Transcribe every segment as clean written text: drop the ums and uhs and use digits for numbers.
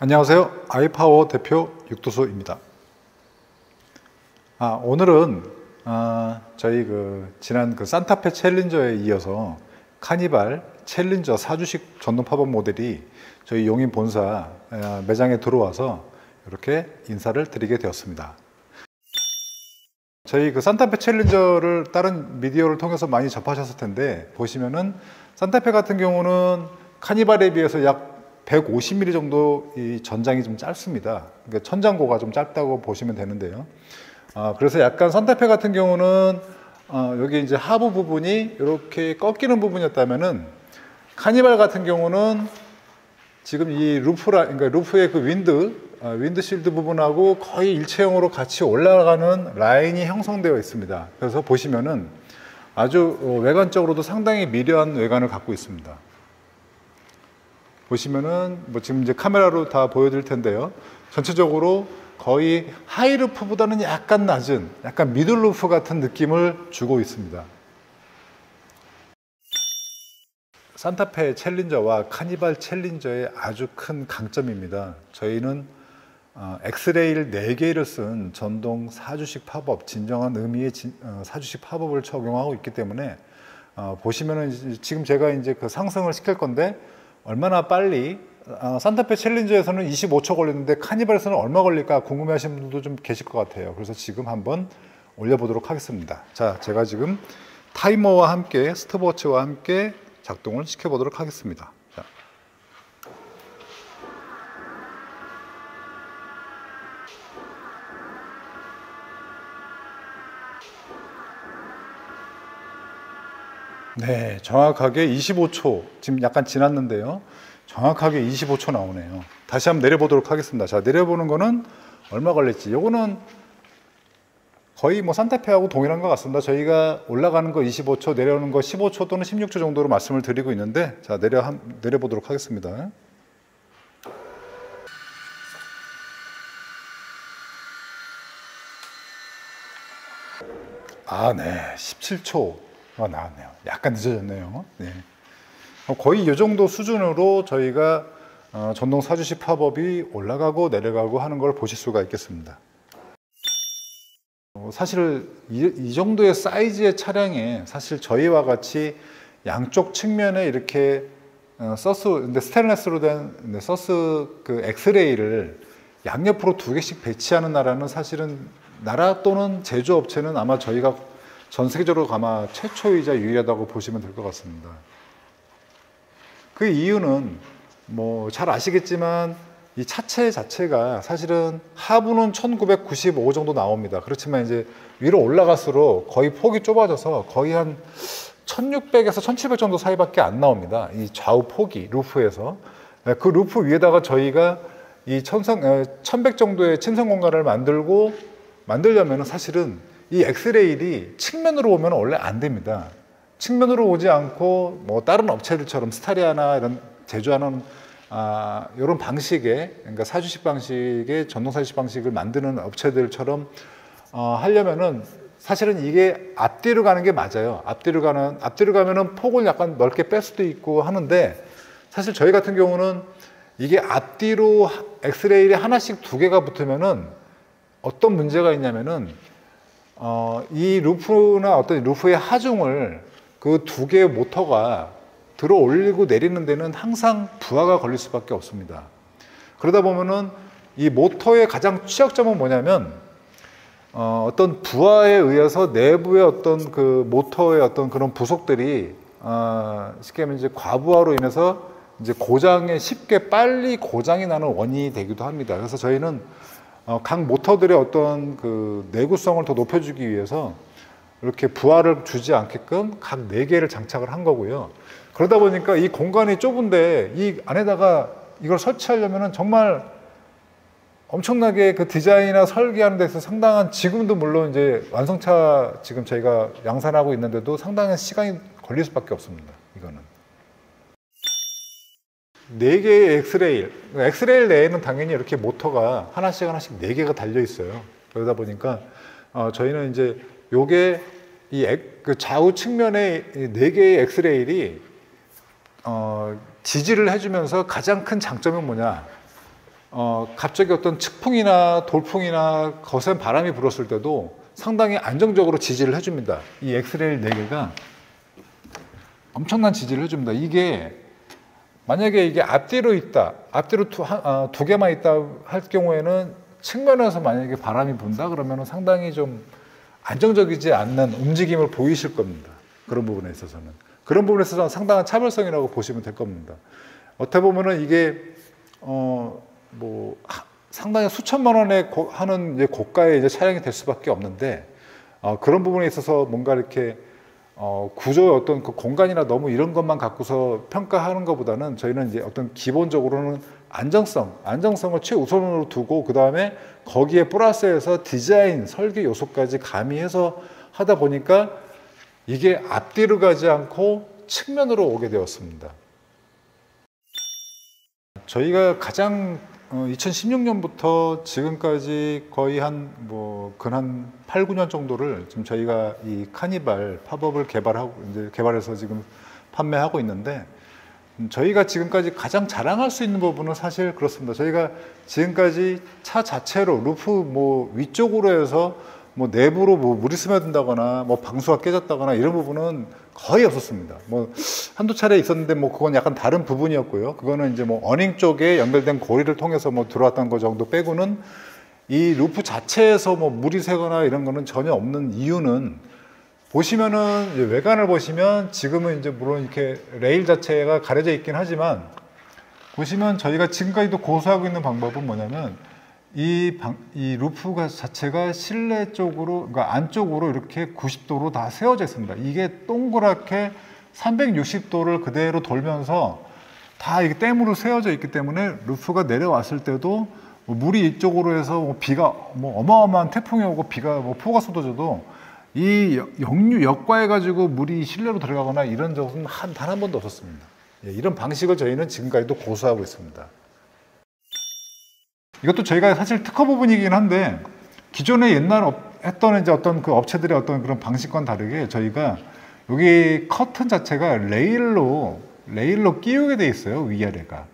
안녕하세요. 아이파워 대표 육도수입니다. 오늘은 저희 지난 산타페 챌린저에 이어서 카니발 챌린저 4주식 전동 팝업 모델이 저희 용인 본사 매장에 들어와서 이렇게 인사를 드리게 되었습니다. 저희 산타페 챌린저를 다른 미디어를 통해서 많이 접하셨을 텐데, 보시면은 산타페 같은 경우는 카니발에 비해서 약 150mm 정도 이 전장이 좀 짧습니다. 그러니까 천장고가 좀 짧다고 보시면 되는데요. 그래서 약간 산타페 같은 경우는 여기 이제 하부 부분이 이렇게 꺾이는 부분이었다면은, 카니발 같은 경우는 지금 이 그러니까 루프의 윈드실드 부분하고 거의 일체형으로 같이 올라가는 라인이 형성되어 있습니다. 그래서 보시면은 아주 외관적으로도 상당히 미려한 외관을 갖고 있습니다. 보시면은 지금 이제 카메라로 다 보여드릴 텐데요. 전체적으로 거의 하이루프보다는 약간 낮은, 약간 미들루프 같은 느낌을 주고 있습니다. 산타페 챌린저와 카니발 챌린저의 아주 큰 강점입니다. 저희는 엑스레일 4개를 쓴 전동 4주식 팝업, 진정한 의미의 4주식 팝업을 적용하고 있기 때문에 보시면은 지금 제가 이제 상승을 시킬 건데, 얼마나 빨리 산타페 챌린저에서는 25초 걸리는데 카니발에서는 얼마 걸릴까 궁금해 하시는 분들도 좀 계실 것 같아요. 그래서 지금 한번 올려보도록 하겠습니다. 자, 제가 지금 타이머와 함께 스톱워치와 함께 작동을 시켜보도록 하겠습니다. 자. 네, 정확하게 25초, 지금 약간 지났는데요. 정확하게 25초 나오네요. 다시 한번 내려보도록 하겠습니다. 자, 내려보는 거는 얼마 걸릴지. 요거는 거의 산타페하고 동일한 것 같습니다. 저희가 올라가는 거 25초, 내려오는 거 15초 또는 16초 정도로 말씀을 드리고 있는데, 자, 내려보도록 하겠습니다. 네, 17초가 나왔네요. 약간 늦어졌네요. 네. 거의 이 정도 수준으로 저희가 전동 4주식 팝업이 올라가고 내려가고 하는 걸 보실 수가 있겠습니다. 사실 이 정도의 사이즈의 차량에 사실 저희와 같이 양쪽 측면에 이렇게 근데 스테인리스로 된 서스 엑스레이를 양옆으로 2개씩 배치하는 나라 또는 제조업체는 아마 저희가 전 세계적으로 아마 최초이자 유일하다고 보시면 될 것 같습니다. 그 이유는 잘 아시겠지만 이 차체 자체가 사실은 하부는 1995 정도 나옵니다. 그렇지만 이제 위로 올라갈수록 거의 폭이 좁아져서 거의 한 1600에서 1700 정도 사이밖에 안 나옵니다. 이 좌우 폭이 루프에서. 그 루프 위에다가 저희가 이 1100 정도의 침성 공간을 만들려면 사실은 이 엑스레일이 측면으로 오면 원래 안 됩니다. 측면으로 오지 않고 다른 업체들처럼 스타리아나 이런 제조하는 이런 방식의, 그러니까 4주식 방식의 전동 4주식 방식을 만드는 업체들처럼 하려면은 사실은 이게 앞뒤로 가는 게 맞아요. 앞뒤로 가면은 폭을 약간 넓게 뺄 수도 있고 하는데, 사실 저희 같은 경우는 이게 앞뒤로 엑스레일이 하나씩 2개가 붙으면은 어떤 문제가 있냐면은 이 루프나 어떤 루프의 하중을 그 2개의 모터가 들어 올리고 내리는 데는 항상 부하가 걸릴 수밖에 없습니다. 그러다 보면은 이 모터의 가장 취약점은 뭐냐면 어떤 부하에 의해서 내부의 어떤 모터의 어떤 그런 부속들이 쉽게 하면 이제 과부하로 인해서 이제 쉽게 빨리 고장이 나는 원인이 되기도 합니다. 그래서 저희는 각 모터들의 어떤 내구성을 더 높여주기 위해서 이렇게 부하를 주지 않게끔 각 4개를 장착을 한 거고요. 그러다 보니까 이 공간이 좁은데 이 안에다가 이걸 설치하려면 정말 엄청나게 디자인이나 설계하는 데서 상당한, 지금도 물론 이제 완성차 지금 저희가 양산하고 있는데도 상당한 시간이 걸릴 수밖에 없습니다. 이거는 4개의 엑스레일 내에는 당연히 이렇게 모터가 하나씩 4개가 달려 있어요. 그러다 보니까 저희는 이제 요게 좌우 측면에 4개의 엑스레일이 지지를 해주면서 가장 큰 장점은 뭐냐, 갑자기 어떤 측풍이나 돌풍이나 거센 바람이 불었을 때도 상당히 안정적으로 지지를 해줍니다. 이 엑스레일 4개가 엄청난 지지를 해줍니다. 이게 만약에 이게 앞뒤로 있다, 앞뒤로 두 개만 있다 할 경우에는 측면에서 만약에 바람이 분다 그러면 상당히 좀 안정적이지 않는 움직임을 보이실 겁니다. 그런 부분에 있어서는. 그런 부분에 있어서는 상당한 차별성이라고 보시면 될 겁니다. 어떻게 보면은 이게 상당히 수천만 원에 하는 이제 고가의 이제 차량이 될 수밖에 없는데 그런 부분에 있어서 뭔가 이렇게 구조의 어떤 그 공간이나 너무 이런 것만 갖고서 평가하는 것보다는 저희는 이제 어떤 기본적으로는 안정성을 최우선으로 두고 그 다음에 거기에 플러스해서 디자인, 설계 요소까지 가미해서 하다 보니까 이게 앞뒤로 가지 않고 측면으로 오게 되었습니다. 저희가 가장 2016년부터 지금까지 거의 근 8, 9년 정도를 지금 저희가 이 카니발 팝업을 개발해서 지금 판매하고 있는데 저희가 지금까지 가장 자랑할 수 있는 부분은 사실 그렇습니다. 저희가 지금까지 차 자체로 루프 위쪽으로 해서 내부로 물이 스며든다거나 방수가 깨졌다거나 이런 부분은 거의 없었습니다. 한두 차례 있었는데 그건 약간 다른 부분이었고요. 그거는 이제 어닝 쪽에 연결된 고리를 통해서 들어왔던 거 정도 빼고는 이 루프 자체에서 물이 새거나 이런 거는 전혀 없는 이유는 보시면은 외관을 보시면 지금은 이제 물론 이렇게 레일 자체가 가려져 있긴 하지만 보시면 저희가 지금까지도 고수하고 있는 방법은 뭐냐면 이 루프가 자체가 실내 쪽으로, 그러니까 안쪽으로 이렇게 90도로 다 세워져 있습니다. 이게 동그랗게 360도를 그대로 돌면서 다 이게 댐으로 세워져 있기 때문에 루프가 내려왔을 때도 물이 이쪽으로 해서 비가 어마어마한 태풍이 오고 비가 폭우가 쏟아져도 이 역과해가지고 물이 실내로 들어가거나 이런 적은 단 한 번도 없었습니다. 이런 방식을 저희는 지금까지도 고수하고 있습니다. 이것도 저희가 사실 특허 부분이긴 한데 기존에 옛날 했던 이제 어떤 그 업체들의 어떤 그런 방식과는 다르게 저희가 여기 커튼 자체가 레일로 끼우게 돼 있어요. 위아래가.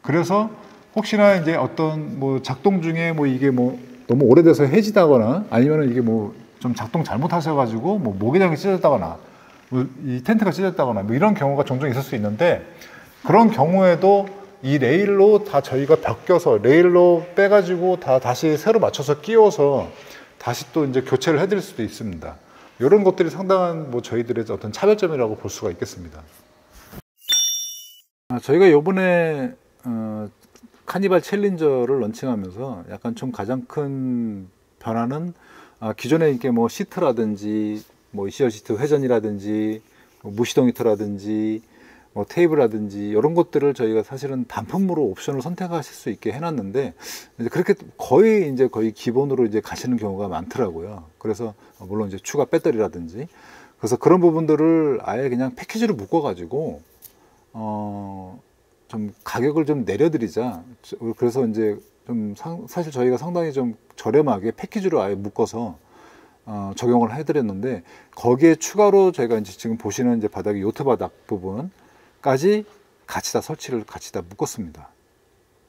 그래서 혹시나 이제 어떤 작동 중에 이게 너무 오래돼서 해지다거나 아니면은 이게 좀 작동 잘못하셔가지고 모기장이 찢어졌다거나 이 텐트가 찢어졌다거나 이런 경우가 종종 있을 수 있는데 그런 경우에도 이 레일로 다 저희가 벗겨서 레일로 빼가지고 다시 새로 맞춰서 끼워서 다시 또 이제 교체를 해드릴 수도 있습니다. 이런 것들이 상당한 저희들의 어떤 차별점이라고 볼 수가 있겠습니다. 저희가 이번에 카니발 챌린저를 런칭하면서 약간 좀 가장 큰 변화는 기존에 이렇게 시트라든지 이시열 시트 회전이라든지 무시동 히터라든지 테이블이라든지 이런 것들을 저희가 사실은 단품으로 옵션을 선택하실 수 있게 해놨는데 이제 그렇게 거의 기본으로 이제 가시는 경우가 많더라고요. 그래서 물론 이제 추가 배터리라든지 그래서 그런 부분들을 아예 그냥 패키지로 묶어가지고 좀 가격을 좀 내려드리자. 그래서 이제 사실 저희가 상당히 좀 저렴하게 패키지로 아예 묶어서 적용을 해드렸는데 거기에 추가로 저희가 이제 지금 보시는 이제 바닥이 요트 바닥 부분까지 같이 다 설치를 같이 다 묶었습니다.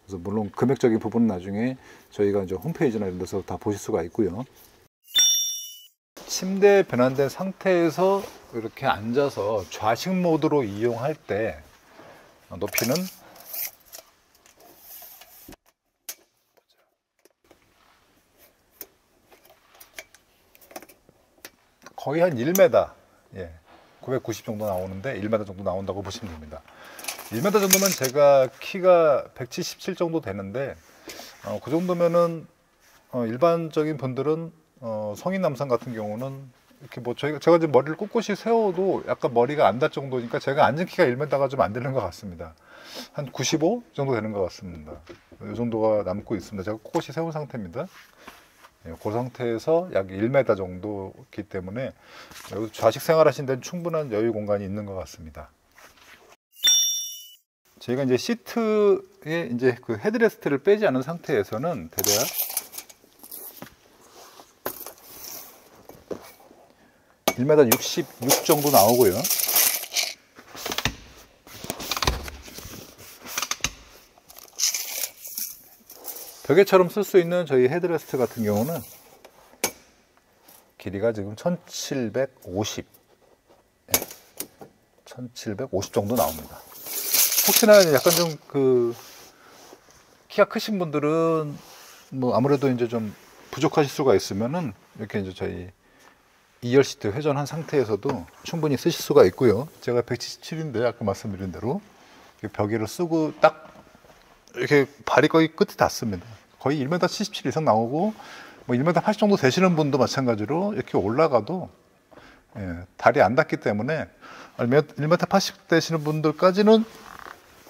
그래서 물론 금액적인 부분은 나중에 저희가 이제 홈페이지나 이런 데서 다 보실 수가 있고요. 침대에 변환된 상태에서 이렇게 앉아서 좌식 모드로 이용할 때 높이는 거의 한 1m, 990 정도 나오는데 1m 정도 나온다고 보시면 됩니다. 1m 정도면 제가 키가 177 정도 되는데 그 정도면은 일반적인 분들은 성인 남성 같은 경우는 이렇게 제가 이제 머리를 꿋꿋이 세워도 약간 머리가 안 닿을 정도니까 제가 앉은 키가 1m가 좀 안 되는 것 같습니다. 한 95 정도 되는 것 같습니다. 이 정도가 남고 있습니다. 제가 꼿꼿이 세운 상태입니다. 그 상태에서 약 1m 정도이기 때문에 여기 좌식 생활하신 데는 충분한 여유 공간이 있는 것 같습니다. 저희가 이제 시트에 이제 그 헤드레스트를 빼지 않은 상태에서는 대략 1m 66 정도 나오고요. 벽에처럼 쓸 수 있는 저희 헤드레스트 같은 경우는 길이가 지금 1750, 1750 정도 나옵니다. 혹시나 약간 좀 키가 크신 분들은 뭐 아무래도 이제 좀 부족하실 수가 있으면은 이렇게 이제 저희 2열 시트 회전한 상태에서도 충분히 쓰실 수가 있고요. 제가 177인데 아까 말씀드린 대로 벽에를 쓰고 딱 이렇게 발이 거의 끝에 닿습니다. 거의 1m 77 이상 나오고 뭐 1m 80 정도 되시는 분도 마찬가지로 이렇게 올라가도 다리 안 닿기 때문에 1m 80 되시는 분들까지는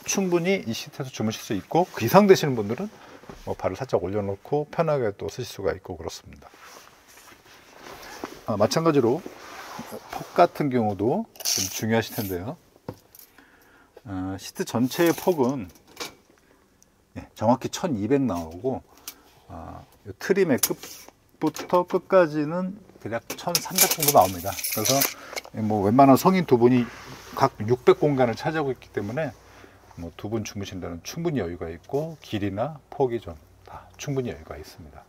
충분히 이 시트에서 주무실 수 있고, 그 이상 되시는 분들은 뭐 발을 살짝 올려놓고 편하게 또 쓰실 수가 있고 그렇습니다. 마찬가지로 폭 같은 경우도 좀 중요하실 텐데요. 시트 전체의 폭은 정확히 1200 나오고 트림의 끝부터 끝까지는 대략 1300 정도 나옵니다. 그래서 뭐 웬만한 성인 두 분이 각 600 공간을 차지하고 있기 때문에 뭐 두 분 주무신다는 충분히 여유가 있고, 길이나 폭이 좀 다 충분히 여유가 있습니다.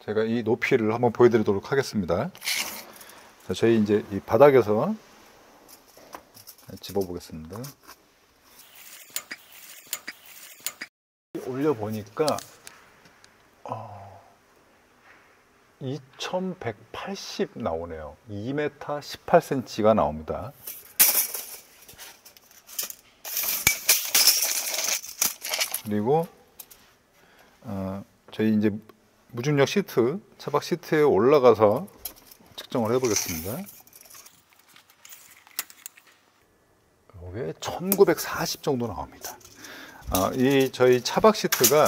제가 이 높이를 한번 보여드리도록 하겠습니다. 자, 저희 이제 이 바닥에서 집어보겠습니다. 올려 보니까 2180 나오네요. 2m 18cm가 나옵니다. 그리고 저희 이제 무중력 시트, 차박 시트에 올라가서 측정을 해보겠습니다. 이게 1940 정도 나옵니다. 이 저희 차박 시트가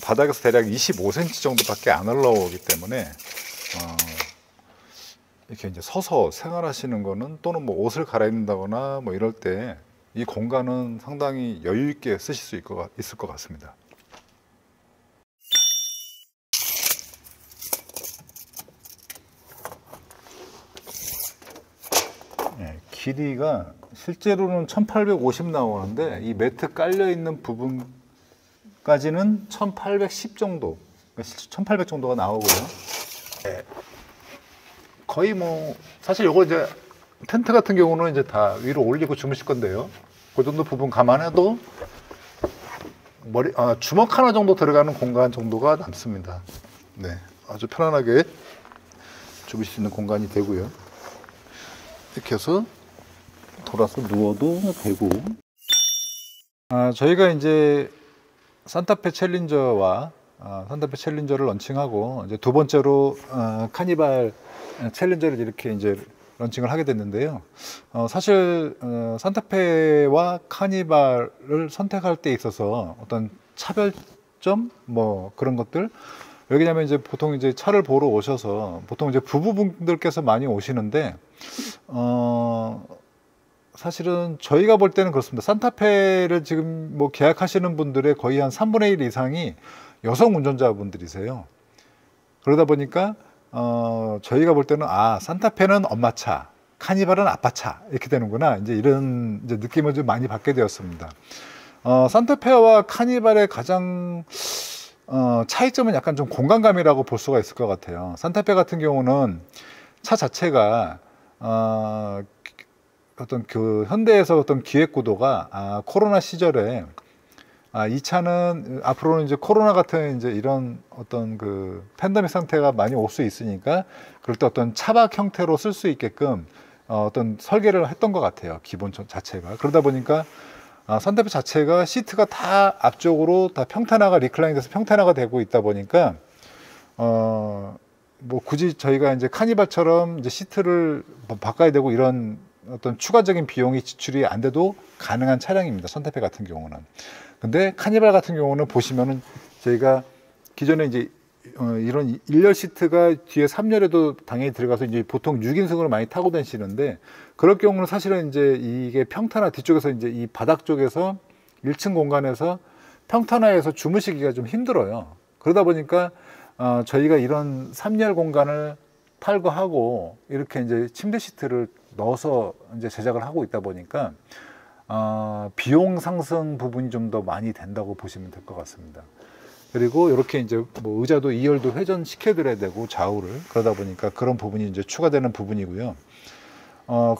바닥에서 대략 25cm 정도밖에 안 올라오기 때문에 이렇게 이제 서서 생활하시는 거는, 또는 뭐 옷을 갈아입는다거나 뭐 이럴 때 이 공간은 상당히 여유 있게 쓰실 수 있을 것 같습니다. 길이가 실제로는 1850 나오는데 이 매트 깔려 있는 부분까지는 1810 정도, 1800 정도가 나오고요. 거의 뭐 사실 요거 이제 텐트 같은 경우는 이제 다 위로 올리고 주무실 건데요. 그 정도 부분 감안해도 주먹 하나 정도 들어가는 공간 정도가 남습니다. 네, 아주 편안하게 주무실 수 있는 공간이 되고요. 이렇게 해서 돌아서 누워도 되고. 저희가 이제 산타페 챌린저와 산타페 챌린저를 런칭하고, 이제 두 번째로 카니발 챌린저를 이렇게 이제 런칭을 하게 됐는데요. 사실 산타페와 카니발을 선택할 때 있어서 어떤 차별점 뭐 그런 것들, 왜냐면 이제 보통 이제 차를 보러 오셔서 보통 이제 부부분들께서 많이 오시는데 사실은 저희가 볼 때는 그렇습니다. 산타페를 지금 뭐 계약하시는 분들의 거의 한 3분의 1 이상이 여성 운전자분들이세요. 그러다 보니까 저희가 볼 때는 산타페는 엄마 차, 카니발은 아빠 차, 이렇게 되는구나, 이제 이런 이제 느낌을 좀 많이 받게 되었습니다. 산타페와 카니발의 가장 차이점은 약간 좀 공간감이라고 볼 수가 있을 것 같아요. 산타페 같은 경우는 차 자체가 어떤 그 현대에서 어떤 기획 구도가 코로나 시절에 이 차는 앞으로는 이제 코로나 같은 이제 이런 어떤 그 팬데믹 상태가 많이 올 수 있으니까, 그럴 때 어떤 차박 형태로 쓸 수 있게끔 어떤 설계를 했던 것 같아요. 기본 자체가. 그러다 보니까 산타페 자체가 시트가 다 앞쪽으로 다 평탄화가 리클라인 돼서 평탄화가 되고 있다 보니까 뭐 굳이 저희가 이제 카니발처럼 이제 시트를 바꿔야 되고 이런 어떤 추가적인 비용이 지출이 안 돼도 가능한 차량입니다. 산타페 같은 경우는. 근데 카니발 같은 경우는 보시면은 저희가 기존에 이제 이런 1열 시트가 뒤에 3열에도 당연히 들어가서 이제 보통 6인승으로 많이 타고 다니시는데, 그럴 경우는 사실은 이제 이게 평탄화 뒤쪽에서 이제 이 바닥 쪽에서 1층 공간에서 평탄화해서 주무시기가 좀 힘들어요. 그러다 보니까 저희가 이런 3열 공간을 탈거하고 이렇게 이제 침대 시트를 넣어서 이제 제작을 하고 있다 보니까 비용 상승 부분이 좀 더 많이 된다고 보시면 될 것 같습니다. 그리고 이렇게 이제 뭐 의자도 2열도 회전시켜 드려야 되고 좌우를, 그러다 보니까 그런 부분이 이제 추가되는 부분이고요.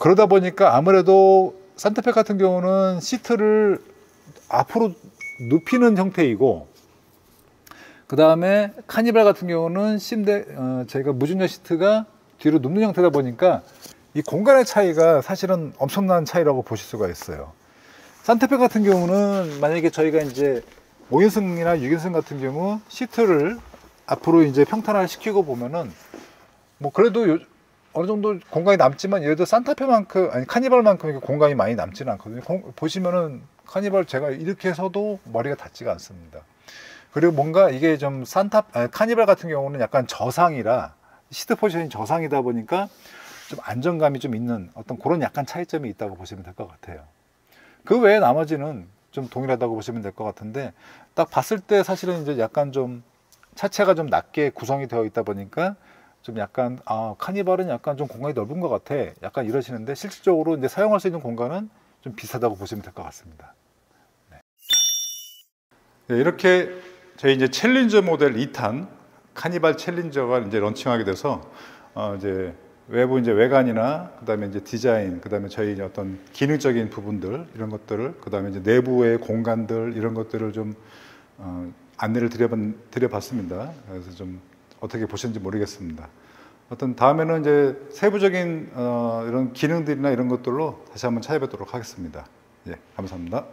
그러다 보니까 아무래도 산타페 같은 경우는 시트를 앞으로 눕히는 형태이고, 그 다음에 카니발 같은 경우는 저희가 무중력 시트가 뒤로 눕는 형태다 보니까 이 공간의 차이가 사실은 엄청난 차이라고 보실 수가 있어요. 산타페 같은 경우는 만약에 저희가 이제 5인승이나 6인승 같은 경우 시트를 앞으로 이제 평탄화를 시키고 보면은 뭐 그래도 어느 정도 공간이 남지만, 예를 들어 산타페만큼, 아니 카니발만큼 공간이 많이 남지는 않거든요. 보시면은 카니발 제가 이렇게 해서도 머리가 닿지가 않습니다. 그리고 뭔가 이게 좀 카니발 같은 경우는 약간 저상이라, 시트 포지션이 저상이다 보니까 좀 안정감이 좀 있는 어떤 그런 약간 차이점이 있다고 보시면 될 것 같아요. 그 외에 나머지는 좀 동일하다고 보시면 될 것 같은데, 딱 봤을 때 사실은 이제 약간 좀 차체가 좀 낮게 구성이 되어 있다 보니까 좀 약간 카니발은 약간 좀 공간이 넓은 것 같아, 약간 이러시는데, 실질적으로 이제 사용할 수 있는 공간은 좀 비슷하다고 보시면 될 것 같습니다. 네, 이렇게 저희 이제 챌린저 모델 2탄 카니발 챌린저가 이제 런칭하게 돼서 이제 외부 이제 외관이나 그다음에 이제 디자인, 그다음에 저희 이제 어떤 기능적인 부분들, 이런 것들을, 그다음에 이제 내부의 공간들, 이런 것들을 좀 안내를 드려봤습니다. 그래서 좀 어떻게 보셨는지 모르겠습니다. 어떤 다음에는 이제 세부적인 이런 기능들이나 이런 것들로 다시 한번 찾아뵙도록 하겠습니다. 예, 감사합니다.